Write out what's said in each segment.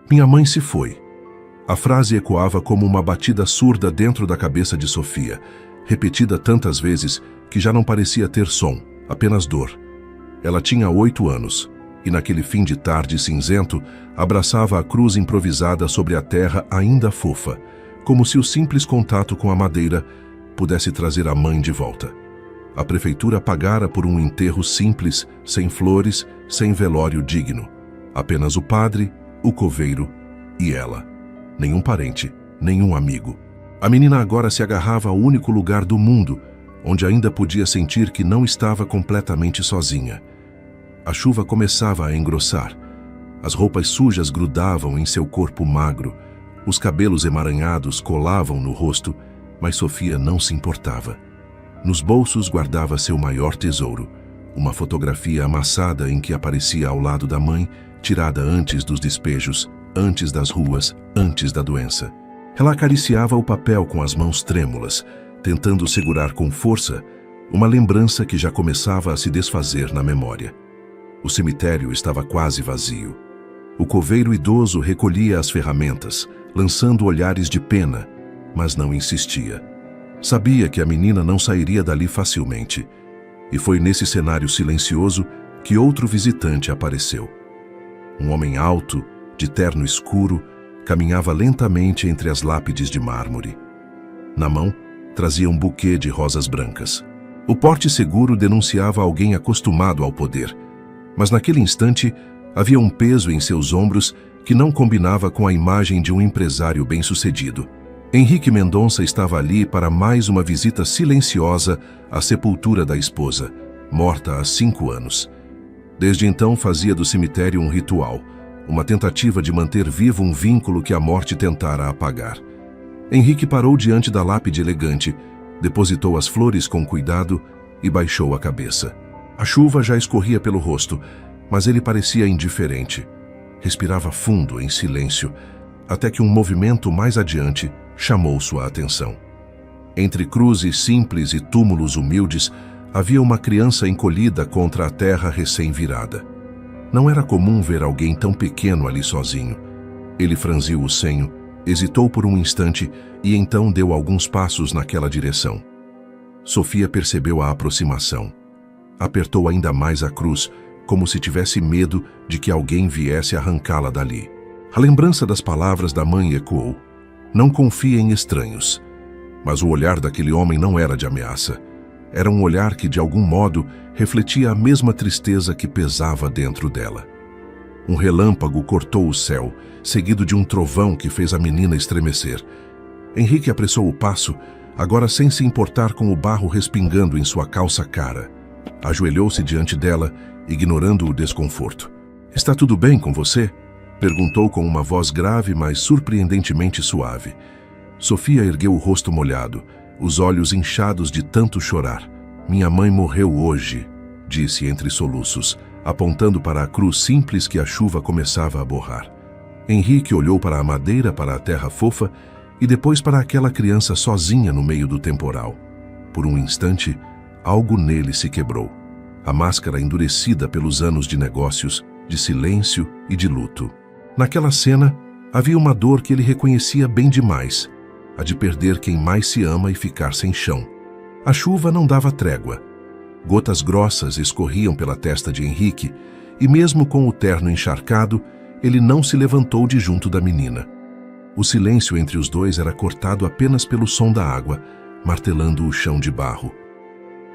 Minha mãe se foi. A frase ecoava como uma batida surda dentro da cabeça de Sofia, repetida tantas vezes que já não parecia ter som, apenas dor. Ela tinha 8 anos, e naquele fim de tarde cinzento, abraçava a cruz improvisada sobre a terra ainda fofa, como se o simples contato com a madeira pudesse trazer a mãe de volta. A prefeitura pagara por um enterro simples, sem flores, sem velório digno. Apenas o padre, o coveiro e ela. Nenhum parente, nenhum amigo. A menina agora se agarrava ao único lugar do mundo, onde ainda podia sentir que não estava completamente sozinha. A chuva começava a engrossar. As roupas sujas grudavam em seu corpo magro. Os cabelos emaranhados colavam no rosto, mas Sofia não se importava. Nos bolsos guardava seu maior tesouro, uma fotografia amassada em que aparecia ao lado da mãe, tirada antes dos despejos, antes das ruas, antes da doença. Ela acariciava o papel com as mãos trêmulas, tentando segurar com força uma lembrança que já começava a se desfazer na memória. O cemitério estava quase vazio. O coveiro idoso recolhia as ferramentas, lançando olhares de pena, mas não insistia. Sabia que a menina não sairia dali facilmente. E foi nesse cenário silencioso que outro visitante apareceu. Um homem alto, de terno escuro, caminhava lentamente entre as lápides de mármore. Na mão, trazia um buquê de rosas brancas. O porte seguro denunciava alguém acostumado ao poder, mas naquele instante havia um peso em seus ombros que não combinava com a imagem de um empresário bem-sucedido. Henrique Mendonça estava ali para mais uma visita silenciosa à sepultura da esposa, morta há 5 anos. Desde então fazia do cemitério um ritual, uma tentativa de manter vivo um vínculo que a morte tentara apagar. Henrique parou diante da lápide elegante, depositou as flores com cuidado e baixou a cabeça. A chuva já escorria pelo rosto, mas ele parecia indiferente. Respirava fundo, em silêncio, até que um movimento mais adiante chamou sua atenção. Entre cruzes simples e túmulos humildes, havia uma criança encolhida contra a terra recém-virada. Não era comum ver alguém tão pequeno ali sozinho. Ele franziu o senho, hesitou por um instante e então deu alguns passos naquela direção. Sofia percebeu a aproximação. Apertou ainda mais a cruz, como se tivesse medo de que alguém viesse arrancá-la dali. A lembrança das palavras da mãe ecoou. Não confie em estranhos. Mas o olhar daquele homem não era de ameaça. Era um olhar que, de algum modo, refletia a mesma tristeza que pesava dentro dela. Um relâmpago cortou o céu, seguido de um trovão que fez a menina estremecer. Henrique apressou o passo, agora sem se importar com o barro respingando em sua calça cara. Ajoelhou-se diante dela, ignorando o desconforto. "Está tudo bem com você?" perguntou com uma voz grave, mas surpreendentemente suave. Sofia ergueu o rosto molhado, os olhos inchados de tanto chorar. "Minha mãe morreu hoje", disse entre soluços, apontando para a cruz simples que a chuva começava a borrar. Henrique olhou para a madeira, para a terra fofa e depois para aquela criança sozinha no meio do temporal. Por um instante, algo nele se quebrou. A máscara endurecida pelos anos de negócios, de silêncio e de luto. Naquela cena, havia uma dor que ele reconhecia bem demais, a de perder quem mais se ama e ficar sem chão. A chuva não dava trégua. Gotas grossas escorriam pela testa de Henrique e mesmo com o terno encharcado, ele não se levantou de junto da menina. O silêncio entre os dois era cortado apenas pelo som da água, martelando o chão de barro.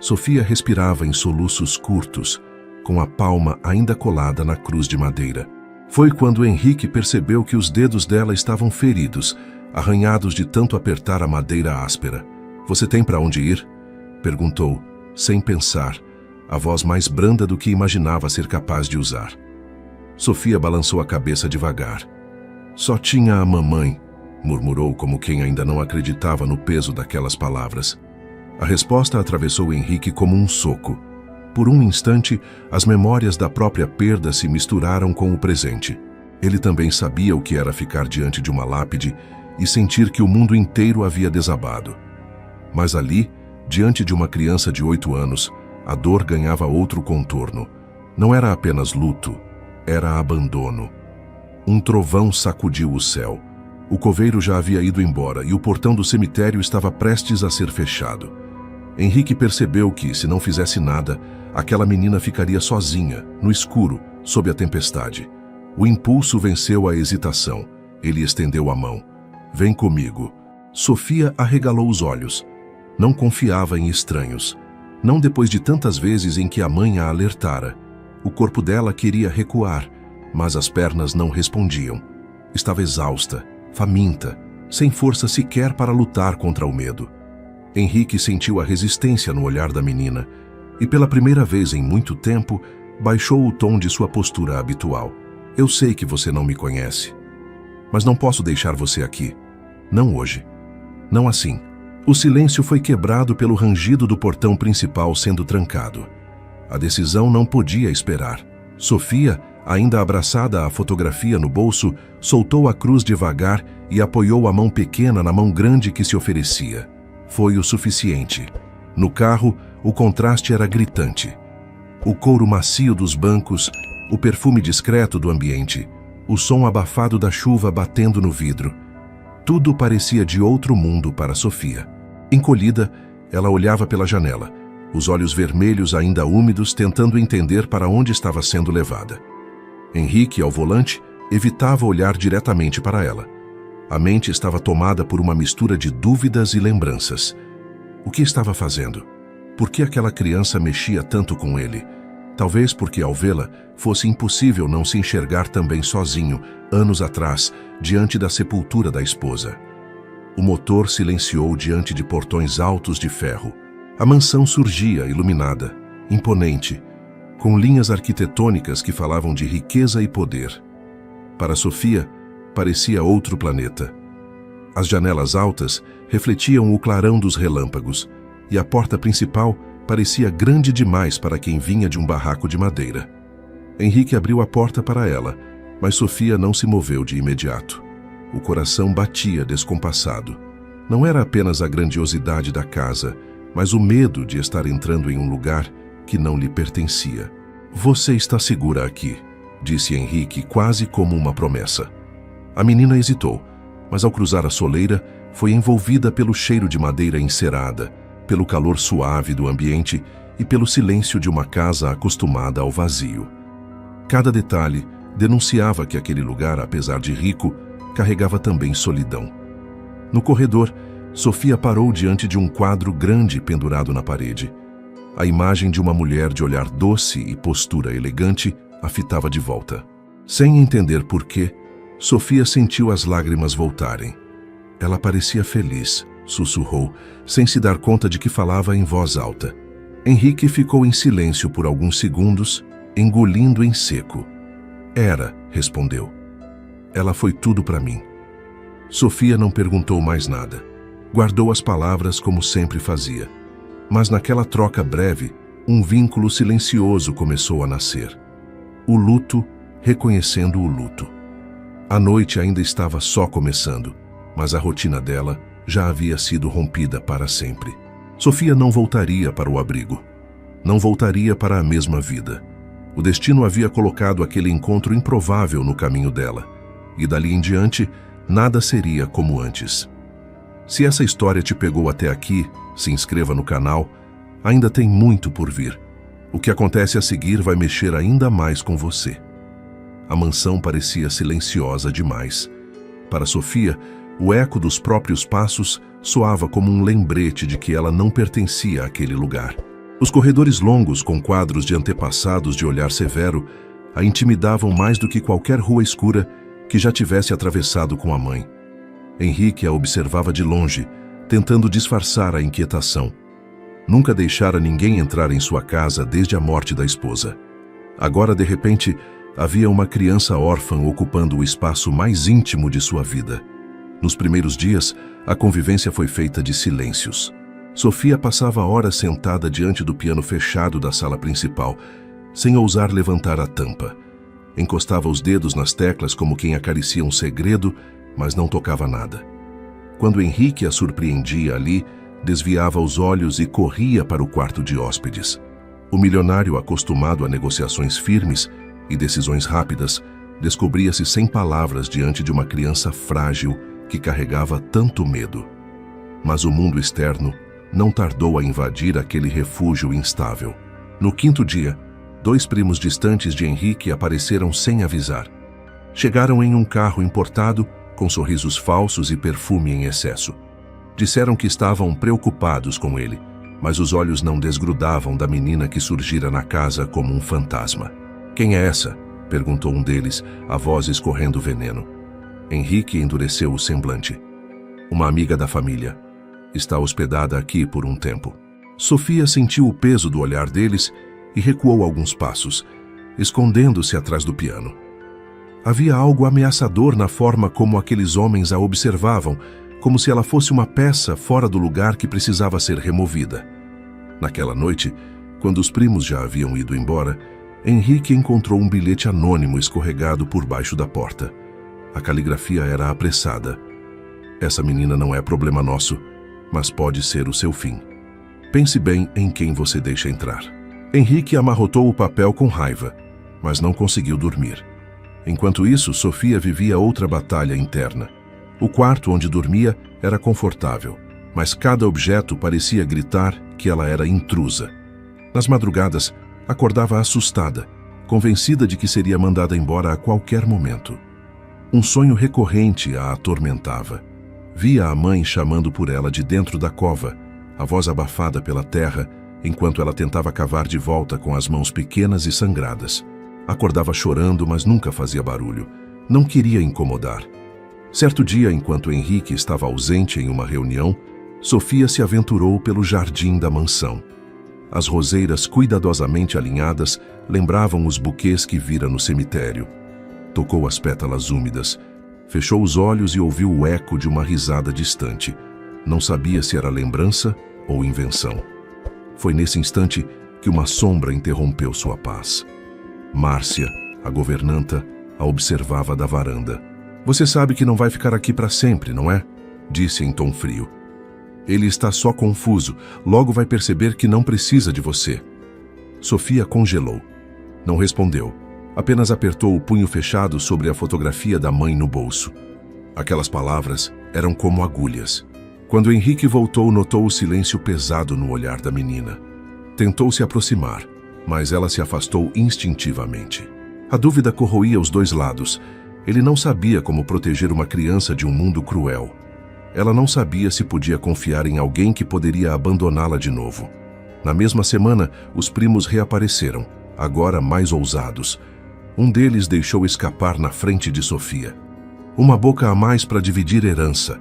Sofia respirava em soluços curtos, com a palma ainda colada na cruz de madeira. Foi quando Henrique percebeu que os dedos dela estavam feridos, arranhados de tanto apertar a madeira áspera. "Você tem para onde ir?" perguntou, sem pensar, a voz mais branda do que imaginava ser capaz de usar. Sofia balançou a cabeça devagar. "Só tinha a mamãe", murmurou como quem ainda não acreditava no peso daquelas palavras. A resposta atravessou Henrique como um soco. Por um instante, as memórias da própria perda se misturaram com o presente. Ele também sabia o que era ficar diante de uma lápide e sentir que o mundo inteiro havia desabado. Mas ali, diante de uma criança de 8 anos, a dor ganhava outro contorno. Não era apenas luto, era abandono. Um trovão sacudiu o céu. O coveiro já havia ido embora e o portão do cemitério estava prestes a ser fechado. Henrique percebeu que, se não fizesse nada, aquela menina ficaria sozinha, no escuro, sob a tempestade. O impulso venceu a hesitação. Ele estendeu a mão. Vem comigo. Sofia arregalou os olhos. Não confiava em estranhos. Não depois de tantas vezes em que a mãe a alertara. O corpo dela queria recuar, mas as pernas não respondiam. Estava exausta, faminta, sem força sequer para lutar contra o medo. Henrique sentiu a resistência no olhar da menina e, pela primeira vez em muito tempo, baixou o tom de sua postura habitual. Eu sei que você não me conhece, mas não posso deixar você aqui. Não hoje. Não assim. O silêncio foi quebrado pelo rangido do portão principal sendo trancado. A decisão não podia esperar. Sofia, ainda abraçada à fotografia no bolso, soltou a cruz devagar e apoiou a mão pequena na mão grande que se oferecia. Foi o suficiente. No carro, o contraste era gritante. O couro macio dos bancos, o perfume discreto do ambiente, o som abafado da chuva batendo no vidro. Tudo parecia de outro mundo para Sofia. Encolhida, ela olhava pela janela, os olhos vermelhos ainda úmidos, tentando entender para onde estava sendo levada. Henrique, ao volante, evitava olhar diretamente para ela. A mente estava tomada por uma mistura de dúvidas e lembranças. O que estava fazendo? Por que aquela criança mexia tanto com ele? Talvez porque, ao vê-la, fosse impossível não se enxergar também sozinho, anos atrás, diante da sepultura da esposa. O motor silenciou diante de portões altos de ferro. A mansão surgia, iluminada, imponente, com linhas arquitetônicas que falavam de riqueza e poder. Para Sofia, parecia outro planeta. As janelas altas refletiam o clarão dos relâmpagos, e a porta principal parecia grande demais para quem vinha de um barraco de madeira. Henrique abriu a porta para ela, mas Sofia não se moveu de imediato. O coração batia descompassado. Não era apenas a grandiosidade da casa, mas o medo de estar entrando em um lugar que não lhe pertencia. Você está segura aqui, disse Henrique quase como uma promessa. A menina hesitou, mas ao cruzar a soleira, foi envolvida pelo cheiro de madeira encerada, pelo calor suave do ambiente e pelo silêncio de uma casa acostumada ao vazio. Cada detalhe denunciava que aquele lugar, apesar de rico, carregava também solidão. No corredor, Sofia parou diante de um quadro grande pendurado na parede. A imagem de uma mulher de olhar doce e postura elegante a fitava de volta. Sem entender por quê, Sofia sentiu as lágrimas voltarem. Ela parecia feliz, sussurrou, sem se dar conta de que falava em voz alta. Henrique ficou em silêncio por alguns segundos, engolindo em seco. Era, respondeu. Ela foi tudo para mim. Sofia não perguntou mais nada. Guardou as palavras como sempre fazia. Mas naquela troca breve, um vínculo silencioso começou a nascer. O luto reconhecendo o luto. A noite ainda estava só começando, mas a rotina dela já havia sido rompida para sempre. Sofia não voltaria para o abrigo. Não voltaria para a mesma vida. O destino havia colocado aquele encontro improvável no caminho dela, e dali em diante, nada seria como antes. Se essa história te pegou até aqui, se inscreva no canal, ainda tem muito por vir. O que acontece a seguir vai mexer ainda mais com você. A mansão parecia silenciosa demais. Para Sofia, o eco dos próprios passos soava como um lembrete de que ela não pertencia àquele lugar. Os corredores longos com quadros de antepassados de olhar severo a intimidavam mais do que qualquer rua escura que já tivesse atravessado com a mãe. Henrique a observava de longe, tentando disfarçar a inquietação. Nunca deixara ninguém entrar em sua casa desde a morte da esposa. Agora, de repente, havia uma criança órfã ocupando o espaço mais íntimo de sua vida. Nos primeiros dias, a convivência foi feita de silêncios. Sofia passava horas sentada diante do piano fechado da sala principal, sem ousar levantar a tampa. Encostava os dedos nas teclas como quem acaricia um segredo, mas não tocava nada. Quando Henrique a surpreendia ali, desviava os olhos e corria para o quarto de hóspedes. O milionário, acostumado a negociações firmes e decisões rápidas, Descobria-se sem palavras diante de uma criança frágil que carregava tanto medo. Mas o mundo externo não tardou a invadir aquele refúgio instável. No quinto dia, 2 primos distantes de Henrique apareceram sem avisar. Chegaram em um carro importado, com sorrisos falsos e perfume em excesso. Disseram que estavam preocupados com ele, mas os olhos não desgrudavam da menina que surgira na casa como um fantasma. "Quem é essa?" perguntou um deles, a voz escorrendo veneno. Henrique endureceu o semblante. "Uma amiga da família. Está hospedada aqui por um tempo." Sofia sentiu o peso do olhar deles e recuou alguns passos, escondendo-se atrás do piano. Havia algo ameaçador na forma como aqueles homens a observavam, como se ela fosse uma peça fora do lugar que precisava ser removida. Naquela noite, quando os primos já haviam ido embora, Henrique encontrou um bilhete anônimo escorregado por baixo da porta. A caligrafia era apressada. "Essa menina não é problema nosso, mas pode ser o seu fim. Pense bem em quem você deixa entrar." Henrique amarrotou o papel com raiva, mas não conseguiu dormir. Enquanto isso, Sofia vivia outra batalha interna. O quarto onde dormia era confortável, mas cada objeto parecia gritar que ela era intrusa. Nas madrugadas, acordava assustada, convencida de que seria mandada embora a qualquer momento. Um sonho recorrente a atormentava. Via a mãe chamando por ela de dentro da cova, a voz abafada pela terra, enquanto ela tentava cavar de volta com as mãos pequenas e sangradas. Acordava chorando, mas nunca fazia barulho. Não queria incomodar. Certo dia, enquanto Henrique estava ausente em uma reunião, Sofia se aventurou pelo jardim da mansão. As roseiras cuidadosamente alinhadas lembravam os buquês que vira no cemitério. Tocou as pétalas úmidas, fechou os olhos e ouviu o eco de uma risada distante. Não sabia se era lembrança ou invenção. Foi nesse instante que uma sombra interrompeu sua paz. Márcia, a governanta, a observava da varanda. "Você sabe que não vai ficar aqui para sempre, não é?" disse em tom frio. "Ele está só confuso, logo vai perceber que não precisa de você." Sofia congelou. Não respondeu, apenas apertou o punho fechado sobre a fotografia da mãe no bolso. Aquelas palavras eram como agulhas. Quando Henrique voltou, notou o silêncio pesado no olhar da menina. Tentou se aproximar, mas ela se afastou instintivamente. A dúvida corroía os dois lados. Ele não sabia como proteger uma criança de um mundo cruel. Ela não sabia se podia confiar em alguém que poderia abandoná-la de novo. Na mesma semana, os primos reapareceram, agora mais ousados. Um deles deixou escapar na frente de Sofia. "Uma boca a mais para dividir herança.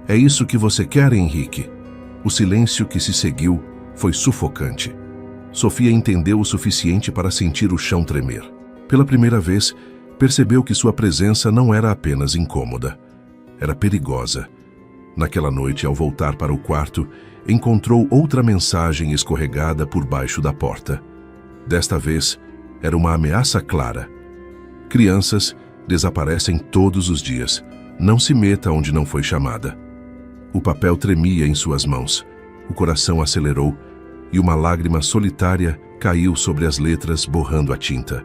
É isso que você quer, Henrique?" O silêncio que se seguiu foi sufocante. Sofia entendeu o suficiente para sentir o chão tremer. Pela primeira vez, percebeu que sua presença não era apenas incômoda. Era perigosa. Naquela noite, ao voltar para o quarto, encontrou outra mensagem escorregada por baixo da porta. Desta vez, era uma ameaça clara. "Crianças desaparecem todos os dias. Não se meta onde não foi chamada." O papel tremia em suas mãos. O coração acelerou e uma lágrima solitária caiu sobre as letras, borrando a tinta.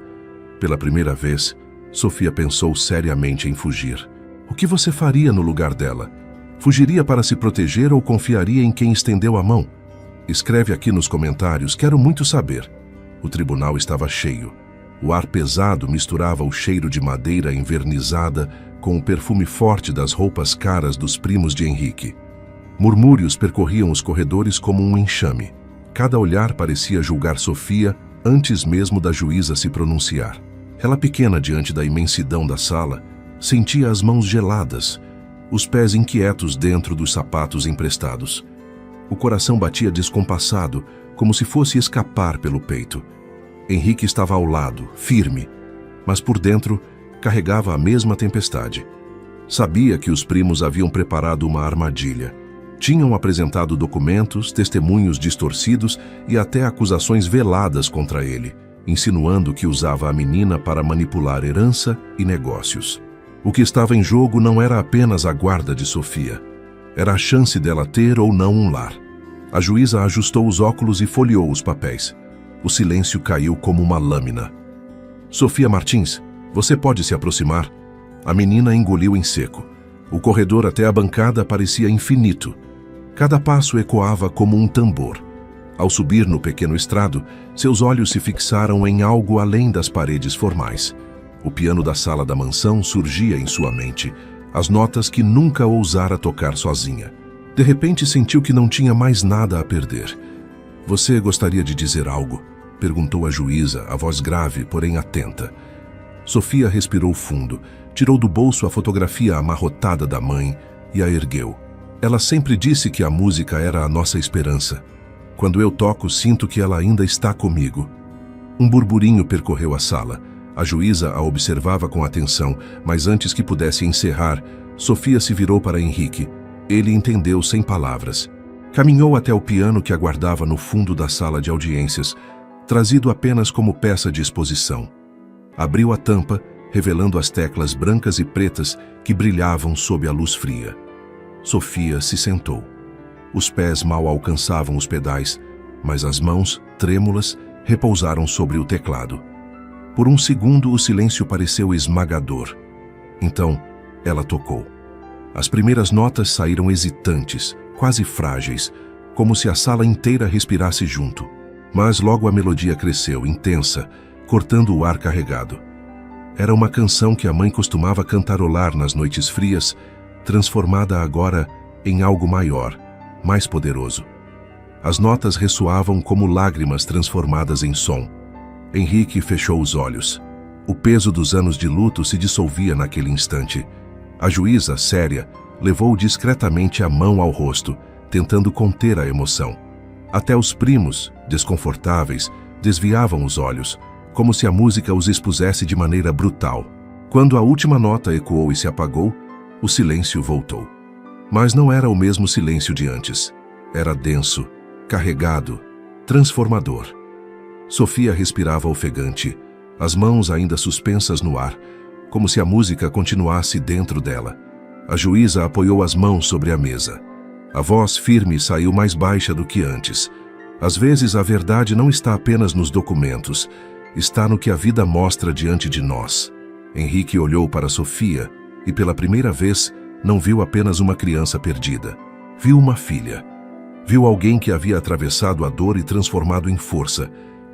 Pela primeira vez, Sofia pensou seriamente em fugir. O que você faria no lugar dela? Fugiria para se proteger ou confiaria em quem estendeu a mão? Escreve aqui nos comentários, quero muito saber. O tribunal estava cheio. O ar pesado misturava o cheiro de madeira envernizada com o perfume forte das roupas caras dos primos de Henrique. Murmúrios percorriam os corredores como um enxame. Cada olhar parecia julgar Sofia antes mesmo da juíza se pronunciar. Ela, pequena diante da imensidão da sala, sentia as mãos geladas, os pés inquietos dentro dos sapatos emprestados. O coração batia descompassado, como se fosse escapar pelo peito. Henrique estava ao lado, firme, mas por dentro carregava a mesma tempestade. Sabia que os primos haviam preparado uma armadilha. Tinham apresentado documentos, testemunhos distorcidos e até acusações veladas contra ele, insinuando que usava a menina para manipular herança e negócios. O que estava em jogo não era apenas a guarda de Sofia. Era a chance dela ter ou não um lar. A juíza ajustou os óculos e folheou os papéis. O silêncio caiu como uma lâmina. Sofia Martins, Você pode se aproximar? A menina engoliu em seco. O corredor até a bancada parecia infinito. Cada passo ecoava como um tambor. Ao subir no pequeno estrado, seus olhos se fixaram em algo além das paredes formais. O piano da sala da mansão surgia em sua mente, as notas que nunca ousara tocar sozinha. De repente sentiu que não tinha mais nada a perder. Você gostaria de dizer algo? Perguntou a juíza, a voz grave, porém atenta. Sofia respirou fundo, tirou do bolso a fotografia amarrotada da mãe e a ergueu. Ela sempre disse que a música era a nossa esperança. Quando eu toco, sinto que ela ainda está comigo. Um burburinho percorreu a sala. A juíza a observava com atenção, mas antes que pudesse encerrar, Sofia se virou para Henrique. Ele entendeu sem palavras. Caminhou até o piano que aguardava no fundo da sala de audiências, trazido apenas como peça de exposição. Abriu a tampa, revelando as teclas brancas e pretas que brilhavam sob a luz fria. Sofia se sentou. Os pés mal alcançavam os pedais, mas as mãos, trêmulas, repousaram sobre o teclado. Por um segundo, o silêncio pareceu esmagador. Então, ela tocou. As primeiras notas saíram hesitantes, quase frágeis, como se a sala inteira respirasse junto. Mas logo a melodia cresceu, intensa, cortando o ar carregado. Era uma canção que a mãe costumava cantarolar nas noites frias, transformada agora em algo maior, mais poderoso. As notas ressoavam como lágrimas transformadas em som. Henrique fechou os olhos. O peso dos anos de luto se dissolvia naquele instante. A juíza, séria, levou discretamente a mão ao rosto, tentando conter a emoção. Até os primos, desconfortáveis, desviavam os olhos, como se a música os expusesse de maneira brutal. Quando a última nota ecoou e se apagou, o silêncio voltou. Mas não era o mesmo silêncio de antes. Era denso, carregado, transformador. Sofia respirava ofegante, as mãos ainda suspensas no ar, como se a música continuasse dentro dela. A juíza apoiou as mãos sobre a mesa. A voz firme saiu mais baixa do que antes. Às vezes a verdade não está apenas nos documentos, está no que a vida mostra diante de nós. Henrique olhou para Sofia e pela primeira vez não viu apenas uma criança perdida. Viu uma filha. Viu alguém que havia atravessado a dor e transformado em força.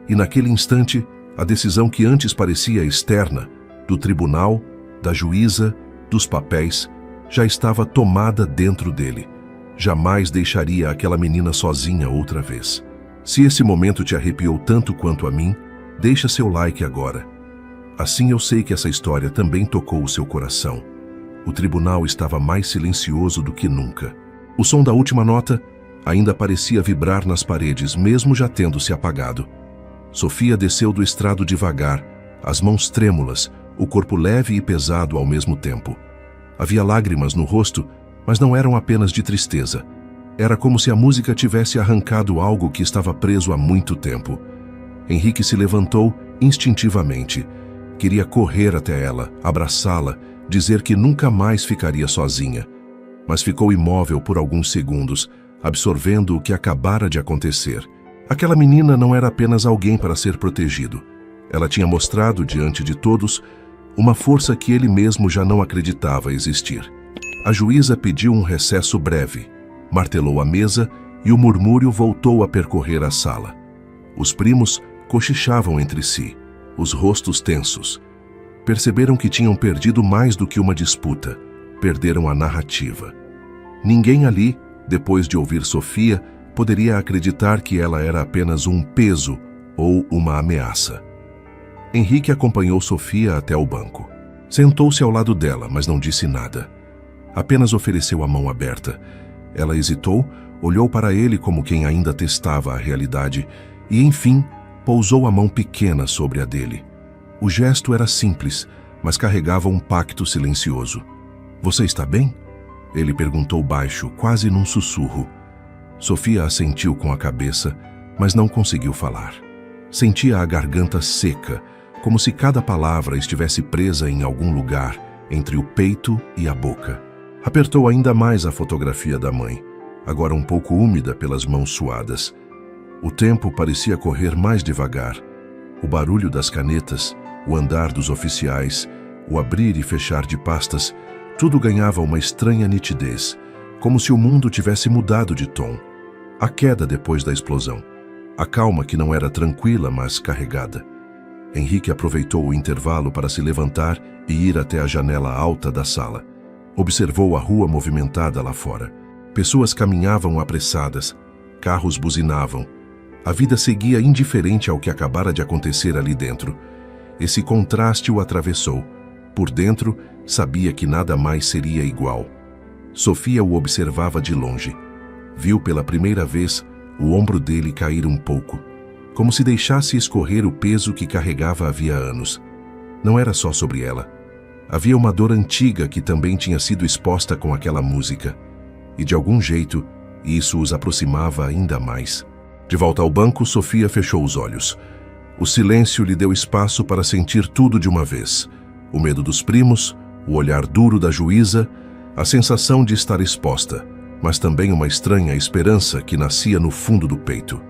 E naquele instante, a decisão que antes parecia externa, do tribunal, da juíza, dos papéis, já estava tomada dentro dele. Jamais deixaria aquela menina sozinha outra vez. Se esse momento te arrepiou tanto quanto a mim, deixa seu like agora. Assim eu sei que essa história também tocou o seu coração. O tribunal estava mais silencioso do que nunca. O som da última nota ainda parecia vibrar nas paredes, mesmo já tendo se apagado. Sofia desceu do estrado devagar, as mãos trêmulas, o corpo leve e pesado ao mesmo tempo. Havia lágrimas no rosto, mas não eram apenas de tristeza. Era como se a música tivesse arrancado algo que estava preso há muito tempo. Henrique se levantou instintivamente. Queria correr até ela, abraçá-la, dizer que nunca mais ficaria sozinha. Mas ficou imóvel por alguns segundos, absorvendo o que acabara de acontecer. Aquela menina não era apenas alguém para ser protegido. Ela tinha mostrado diante de todos uma força que ele mesmo já não acreditava existir. A juíza pediu um recesso breve, martelou a mesa e o murmúrio voltou a percorrer a sala. Os primos cochichavam entre si, os rostos tensos. Perceberam que tinham perdido mais do que uma disputa, perderam a narrativa. Ninguém ali, depois de ouvir Sofia, poderia acreditar que ela era apenas um peso ou uma ameaça. Henrique acompanhou Sofia até o banco. Sentou-se ao lado dela, mas não disse nada. Apenas ofereceu a mão aberta. Ela hesitou, olhou para ele como quem ainda testava a realidade e, enfim, pousou a mão pequena sobre a dele. O gesto era simples, mas carregava um pacto silencioso. "Você está bem?" Ele perguntou baixo, quase num sussurro. Sofia assentiu com a cabeça, mas não conseguiu falar. Sentia a garganta seca, como se cada palavra estivesse presa em algum lugar entre o peito e a boca. Apertou ainda mais a fotografia da mãe, agora um pouco úmida pelas mãos suadas. O tempo parecia correr mais devagar. O barulho das canetas, o andar dos oficiais, o abrir e fechar de pastas, tudo ganhava uma estranha nitidez, como se o mundo tivesse mudado de tom. A queda depois da explosão. A calma que não era tranquila, mas carregada. Henrique aproveitou o intervalo para se levantar e ir até a janela alta da sala. Observou a rua movimentada lá fora. Pessoas caminhavam apressadas, carros buzinavam. A vida seguia indiferente ao que acabara de acontecer ali dentro. Esse contraste o atravessou. Por dentro, sabia que nada mais seria igual. Sofia o observava de longe. Viu pela primeira vez o ombro dele cair um pouco, como se deixasse escorrer o peso que carregava havia anos. Não era só sobre ela. Havia uma dor antiga que também tinha sido exposta com aquela música. E de algum jeito, isso os aproximava ainda mais. De volta ao banco, Sofia fechou os olhos. O silêncio lhe deu espaço para sentir tudo de uma vez. O medo dos primos, o olhar duro da juíza, a sensação de estar exposta, mas também uma estranha esperança que nascia no fundo do peito.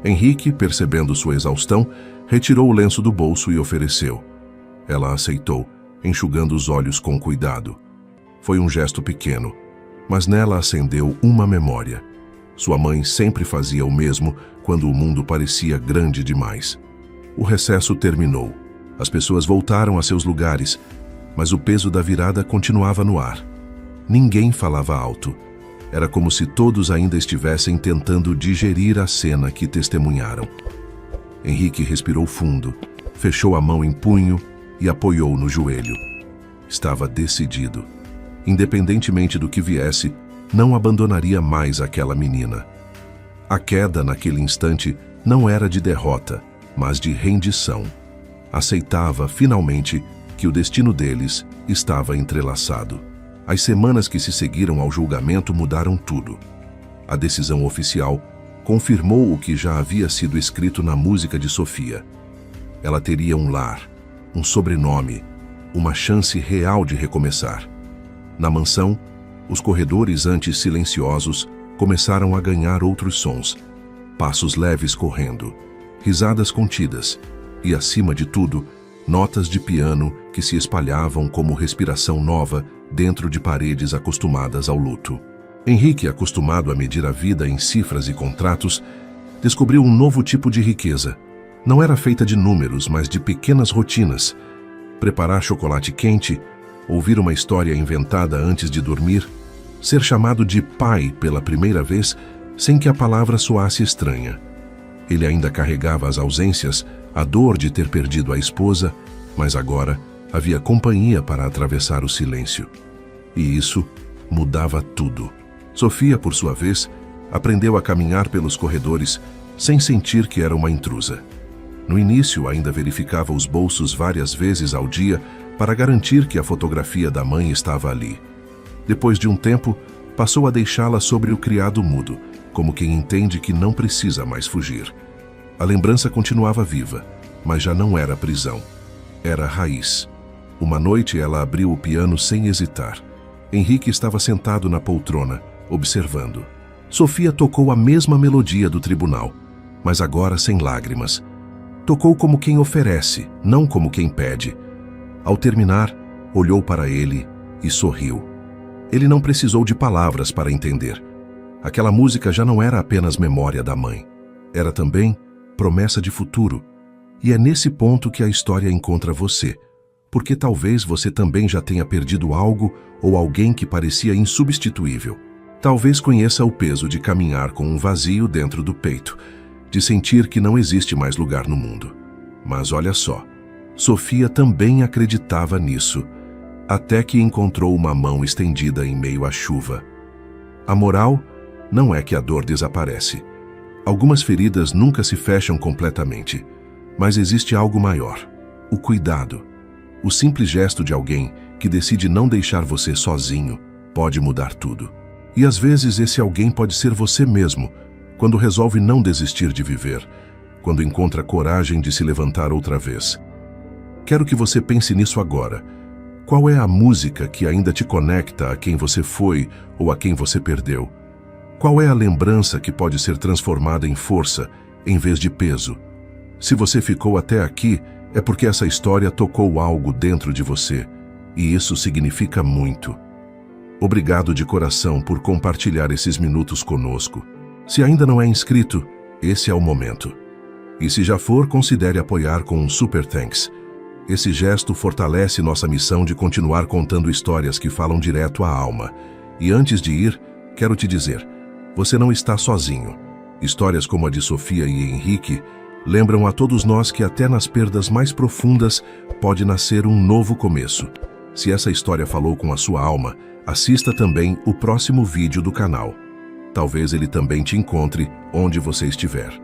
Henrique, percebendo sua exaustão, retirou o lenço do bolso e ofereceu. Ela aceitou, enxugando os olhos com cuidado. Foi um gesto pequeno, mas nela acendeu uma memória. Sua mãe sempre fazia o mesmo quando o mundo parecia grande demais. O recesso terminou. As pessoas voltaram a seus lugares, mas o peso da virada continuava no ar. Ninguém falava alto. Era como se todos ainda estivessem tentando digerir a cena que testemunharam. Henrique respirou fundo, fechou a mão em punho e apoiou no joelho. Estava decidido. Independentemente do que viesse, não abandonaria mais aquela menina. A queda naquele instante não era de derrota, mas de rendição. Aceitava, finalmente, que o destino deles estava entrelaçado. As semanas que se seguiram ao julgamento mudaram tudo. A decisão oficial confirmou o que já havia sido escrito na música de Sofia. Ela teria um lar, um sobrenome, uma chance real de recomeçar. Na mansão, os corredores antes silenciosos começaram a ganhar outros sons. Passos leves correndo, risadas contidas e, acima de tudo, notas de piano que se espalhavam como respiração nova dentro de paredes acostumadas ao luto. Henrique, acostumado a medir a vida em cifras e contratos, descobriu um novo tipo de riqueza. Não era feita de números, mas de pequenas rotinas. Preparar chocolate quente, ouvir uma história inventada antes de dormir, ser chamado de pai pela primeira vez sem que a palavra soasse estranha. Ele ainda carregava as ausências, a dor de ter perdido a esposa, mas agora havia companhia para atravessar o silêncio. E isso mudava tudo. Sofia, por sua vez, aprendeu a caminhar pelos corredores sem sentir que era uma intrusa. No início, ainda verificava os bolsos várias vezes ao dia para garantir que a fotografia da mãe estava ali. Depois de um tempo, passou a deixá-la sobre o criado mudo, como quem entende que não precisa mais fugir. A lembrança continuava viva, mas já não era prisão. Era raiz. Uma noite ela abriu o piano sem hesitar. Henrique estava sentado na poltrona, observando. Sofia tocou a mesma melodia do tribunal, mas agora sem lágrimas. Tocou como quem oferece, não como quem pede. Ao terminar, olhou para ele e sorriu. Ele não precisou de palavras para entender. Aquela música já não era apenas memória da mãe. Era também promessa de futuro. E é nesse ponto que a história encontra você, porque talvez você também já tenha perdido algo ou alguém que parecia insubstituível. Talvez conheça o peso de caminhar com um vazio dentro do peito, de sentir que não existe mais lugar no mundo. Mas olha só, Sofia também acreditava nisso, até que encontrou uma mão estendida em meio à chuva. A moral não é que a dor desaparece. Algumas feridas nunca se fecham completamente, mas existe algo maior: o cuidado. O simples gesto de alguém que decide não deixar você sozinho pode mudar tudo. E às vezes esse alguém pode ser você mesmo, quando resolve não desistir de viver, quando encontra coragem de se levantar outra vez. Quero que você pense nisso agora. Qual é a música que ainda te conecta a quem você foi ou a quem você perdeu? Qual é a lembrança que pode ser transformada em força, em vez de peso? Se você ficou até aqui, é porque essa história tocou algo dentro de você, e isso significa muito. Obrigado de coração por compartilhar esses minutos conosco. Se ainda não é inscrito, esse é o momento. E se já for, considere apoiar com um Super Thanks. Esse gesto fortalece nossa missão de continuar contando histórias que falam direto à alma. E antes de ir, quero te dizer, você não está sozinho. Histórias como a de Sofia e Henrique lembram a todos nós que até nas perdas mais profundas pode nascer um novo começo. Se essa história falou com a sua alma, assista também o próximo vídeo do canal. Talvez ele também te encontre onde você estiver.